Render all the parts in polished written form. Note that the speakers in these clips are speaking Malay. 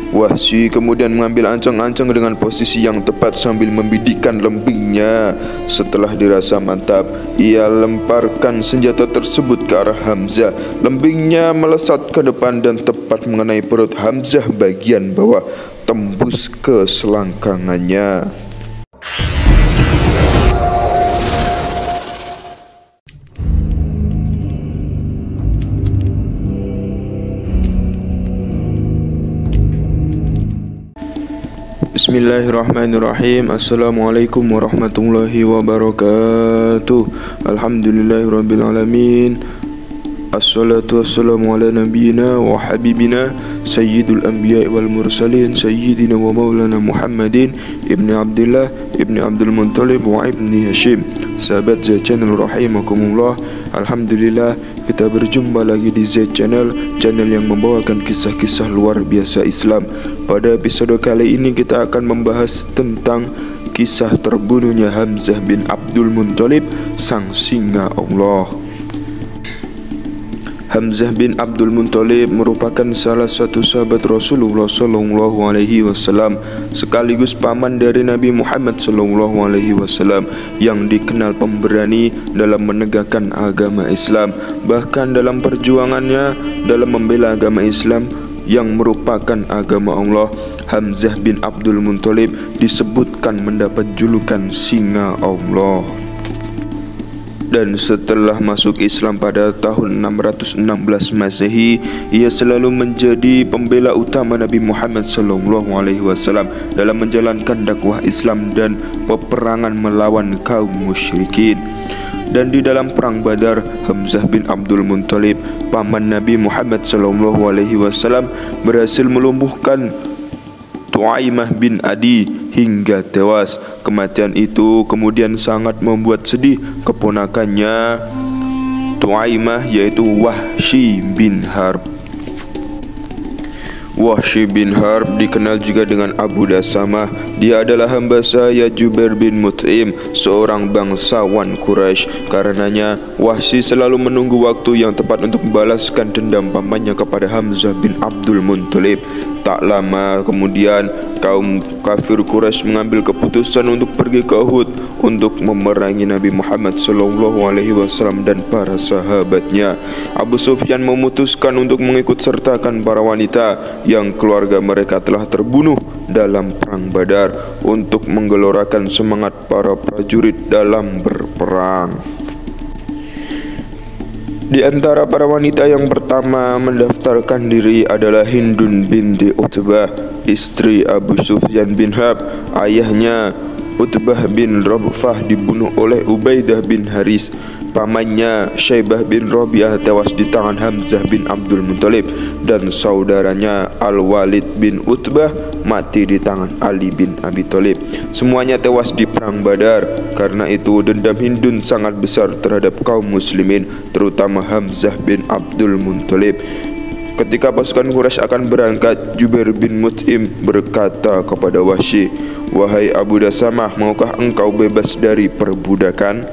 Wahsy kemudian mengambil ancang-ancang dengan posisi yang tepat sambil membidikkan lembingnya. Setelah dirasa mantap, ia lemparkan senjata tersebut ke arah Hamzah. Lembingnya melesat ke depan dan tepat mengenai perut Hamzah bagian bawah, tembus ke selangkangannya. Bismillahirrahmanirrahim. Assalamualaikum warahmatullahi wabarakatuh. Alhamdulillahirrabbilalamin. Assalatu wassalamu ala nabiyyina wa habibina sayyidul anbiya wal mursalin sayyidina wa maulana Muhammadin ibni Abdullah ibni Abdul Muttalib wa ibni Hashim. Sahabat Z Channel rahimakumullah, alhamdulillah kita berjumpa lagi di Z Channel, channel yang membawakan kisah-kisah luar biasa Islam. Pada episode kali ini kita akan membahas tentang kisah terbunuhnya Hamzah bin Abdul Muttalib, sang singa Allah. Hamzah bin Abdul Muttalib merupakan salah satu sahabat Rasulullah SAW, sekaligus paman dari Nabi Muhammad SAW, yang dikenal pemberani dalam menegakkan agama Islam. Bahkan dalam perjuangannya dalam membela agama Islam yang merupakan agama Allah, Hamzah bin Abdul Muttalib disebutkan mendapat julukan singa Allah. Dan setelah masuk Islam pada tahun 616 Masehi, ia selalu menjadi pembela utama Nabi Muhammad SAW dalam menjalankan dakwah Islam dan peperangan melawan kaum musyrikin. Dan di dalam perang Badar, Hamzah bin Abdul Muttalib, paman Nabi Muhammad SAW, berhasil melumpuhkan Tu'aimah bin Adi hingga tewas. Kematian itu kemudian sangat membuat sedih keponakannya Tu'aimah, yaitu Wahsy bin Harb. Wahsy bin Harb dikenal juga dengan Abu Dasamah. Dia adalah hamba sahaya Jubair bin Mut'im, seorang bangsawan Quraisy. Karenanya Wahsy selalu menunggu waktu yang tepat untuk membalaskan dendam pamannya kepada Hamzah bin Abdul Muttalib. Tak lama kemudian kaum kafir Quraisy mengambil keputusan untuk pergi ke Uhud untuk memerangi Nabi Muhammad SAW dan para sahabatnya. Abu Sufyan memutuskan untuk mengikut sertakan para wanita yang keluarga mereka telah terbunuh dalam perang Badar untuk menggelorakan semangat para prajurit dalam berperang. Di antara para wanita yang pertama mendaftarkan diri adalah Hindun binti Utbah, istri Abu Sufyan bin Harb. Ayahnya Utbah bin Rabfah dibunuh oleh Ubaidah bin Haris. Pamannya Syaibah bin Rabi'ah tewas di tangan Hamzah bin Abdul Muttalib, dan saudaranya Al-Walid bin Utbah mati di tangan Ali bin Abi Thalib. Semuanya tewas di perang Badar. Karena itu dendam Hindun sangat besar terhadap kaum muslimin, terutama Hamzah bin Abdul Muttalib. Ketika pasukan Quraisy akan berangkat, Jubair bin Mut'im berkata kepada Wahsy, "Wahai Abu Dasamah, maukah engkau bebas dari perbudakan?"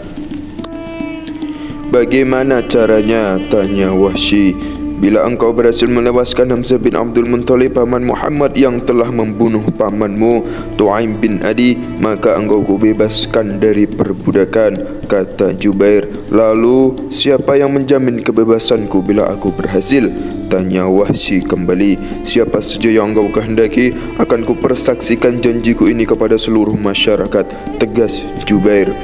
"Bagaimana caranya?" tanya Wahsy. "Bila engkau berhasil melewaskan Hamzah bin Abdul Muttalib, paman Muhammad yang telah membunuh pamanmu Tu'aim bin Adi, maka engkau kubebaskan dari perbudakan," kata Jubair. "Lalu siapa yang menjamin kebebasanku bila aku berhasil?" tanya Wahsy kembali. "Siapa saja yang engkau kehendaki, akan kupersaksikan janjiku ini kepada seluruh masyarakat," tegas Jubair.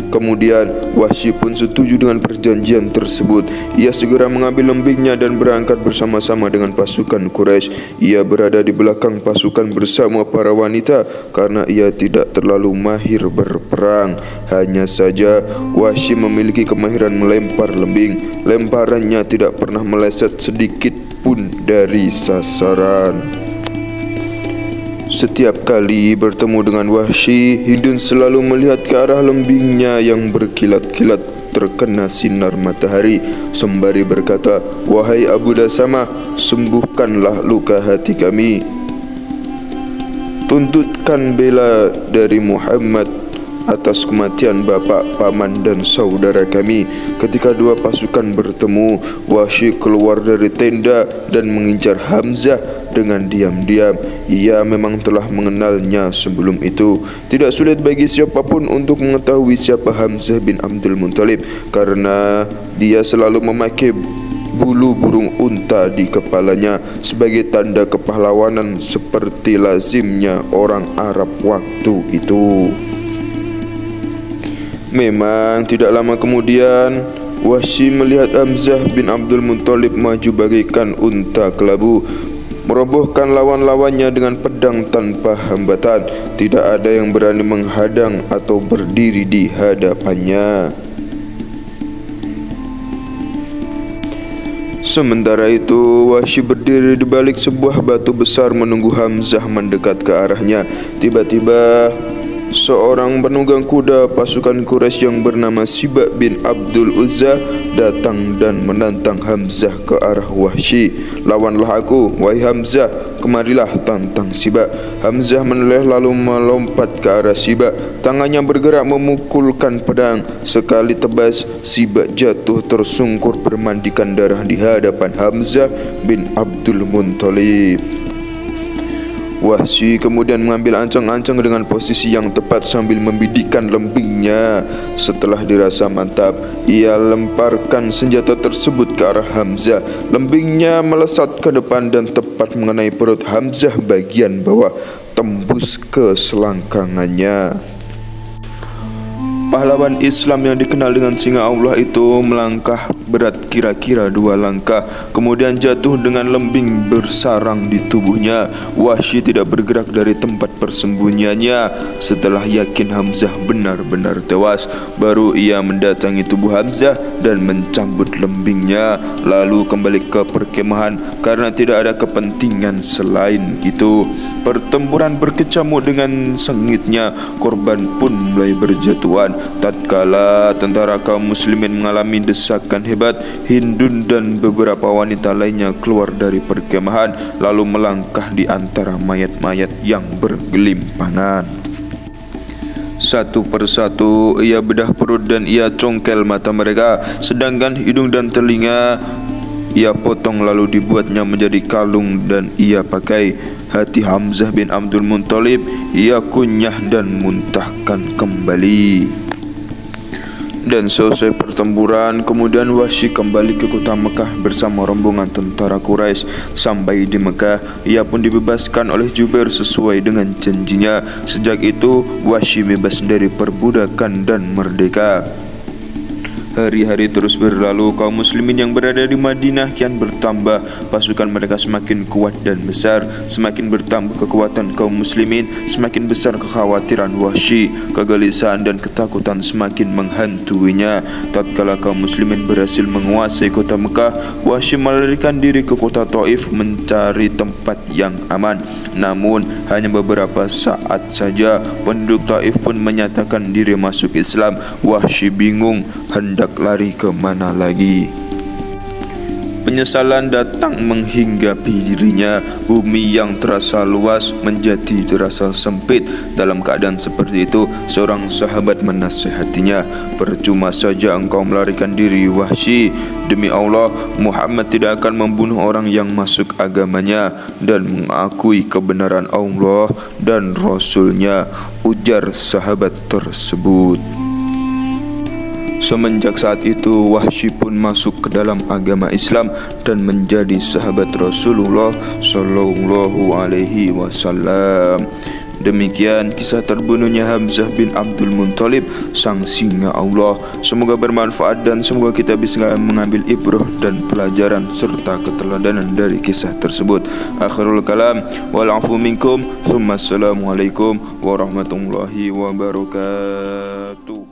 Kemudian Wahsy pun setuju dengan perjanjian tersebut. Ia segera mengambil lembingnya dan berangkat bersama-sama dengan pasukan Quraisy. Ia berada di belakang pasukan bersama para wanita karena ia tidak terlalu mahir berperang. Hanya saja Wahsy memiliki kemahiran melempar lembing. Lemparannya tidak pernah meleset sedikit pun dari sasaran. Setiap kali bertemu dengan Wahsy, Hindun selalu melihat ke arah lembingnya yang berkilat-kilat terkena sinar matahari, sembari berkata, "Wahai Abu Dasamah, sembuhkanlah luka hati kami. Tuntutkan bela dari Muhammad atas kematian bapa, paman dan saudara kami. Ketika dua pasukan bertemu, Wahsy keluar dari tenda dan mengincar Hamzah dengan diam-diam. Ia memang telah mengenalnya sebelum itu. Tidak sulit bagi siapapun untuk mengetahui siapa Hamzah bin Abdul Muttalib, karena dia selalu memakai bulu burung unta di kepalanya sebagai tanda kepahlawanan seperti lazimnya orang Arab waktu itu. Memang tidak lama kemudian Wahsy melihat Hamzah bin Abdul Muttalib maju bagaikan unta kelabu, merobohkan lawan-lawannya dengan pedang tanpa hambatan. Tidak ada yang berani menghadang atau berdiri di hadapannya. Sementara itu, Wahsy berdiri di balik sebuah batu besar menunggu Hamzah mendekat ke arahnya. Tiba-tiba seorang penunggang kuda pasukan Quraisy yang bernama Sibak bin Abdul Uzza datang dan menantang Hamzah ke arah Wahsy. "Lawanlah aku, wahai Hamzah, kemarilah," tantang Sibak. Hamzah menoleh lalu melompat ke arah Sibak. Tangannya bergerak memukulkan pedang. Sekali tebas, Sibak jatuh tersungkur bermandikan darah di hadapan Hamzah bin Abdul Muttalib. Wahsy kemudian mengambil ancang-ancang dengan posisi yang tepat sambil membidikkan lembingnya. Setelah dirasa mantap, ia lemparkan senjata tersebut ke arah Hamzah. Lembingnya melesat ke depan dan tepat mengenai perut Hamzah bagian bawah, tembus ke selangkangannya. Pahlawan Islam yang dikenal dengan singa Allah itu melangkah berat kira-kira 2 langkah, kemudian jatuh dengan lembing bersarang di tubuhnya. Wahsy tidak bergerak dari tempat persembunyiannya. Setelah yakin Hamzah benar-benar tewas, baru ia mendatangi tubuh Hamzah dan mencambut lembingnya, lalu kembali ke perkemahan karena tidak ada kepentingan selain itu. Pertempuran berkecamuk dengan sengitnya, korban pun mulai berjatuhan. Tatkala tentara kaum muslimin mengalami desakan hebat, Hindun dan beberapa wanita lainnya keluar dari perkemahan lalu melangkah di antara mayat-mayat yang bergelimpangan. Satu persatu ia bedah perut dan ia congkel mata mereka, sedangkan hidung dan telinga ia potong lalu dibuatnya menjadi kalung dan ia pakai. Hati Hamzah bin Abdul Muttalib ia kunyah dan muntahkan kembali. Dan selesai pertempuran, kemudian Wahsy kembali ke kota Mekah bersama rombongan tentara Quraisy. Sampai di Mekah, ia pun dibebaskan oleh Jubair sesuai dengan janjinya. Sejak itu, Wahsy bebas dari perbudakan dan merdeka. Hari-hari terus berlalu, kaum muslimin yang berada di Madinah kian bertambah. Pasukan mereka semakin kuat dan besar. Semakin bertambah kekuatan kaum muslimin, semakin besar kekhawatiran Wahsy. Kegelisahan dan ketakutan semakin menghantuinya. Tatkala kaum muslimin berhasil menguasai kota Mekah, Wahsy melarikan diri ke kota Taif mencari tempat yang aman. Namun hanya beberapa saat saja penduduk Taif pun menyatakan diri masuk Islam. Wahsy bingung hendak lari ke mana lagi. Penyesalan datang menghinggapi dirinya. Bumi yang terasa luas menjadi terasa sempit. Dalam keadaan seperti itu, seorang sahabat menasihatinya, "Percuma saja engkau melarikan diri, Wahsy. Demi Allah, Muhammad tidak akan membunuh orang yang masuk agamanya dan mengakui kebenaran Allah dan Rasul-Nya," ujar sahabat tersebut. Semenjak saat itu, Wahsy pun masuk ke dalam agama Islam dan menjadi sahabat Rasulullah Sallallahu Alaihi Wasallam. Demikian kisah terbunuhnya Hamzah bin Abdul Muttalib, sang singa Allah. Semoga bermanfaat dan semoga kita bisa mengambil ibrah dan pelajaran serta keteladanan dari kisah tersebut. Akhirul kalam, wal afu minkum, thumma assalamualaikum warahmatullahi wabarakatuh.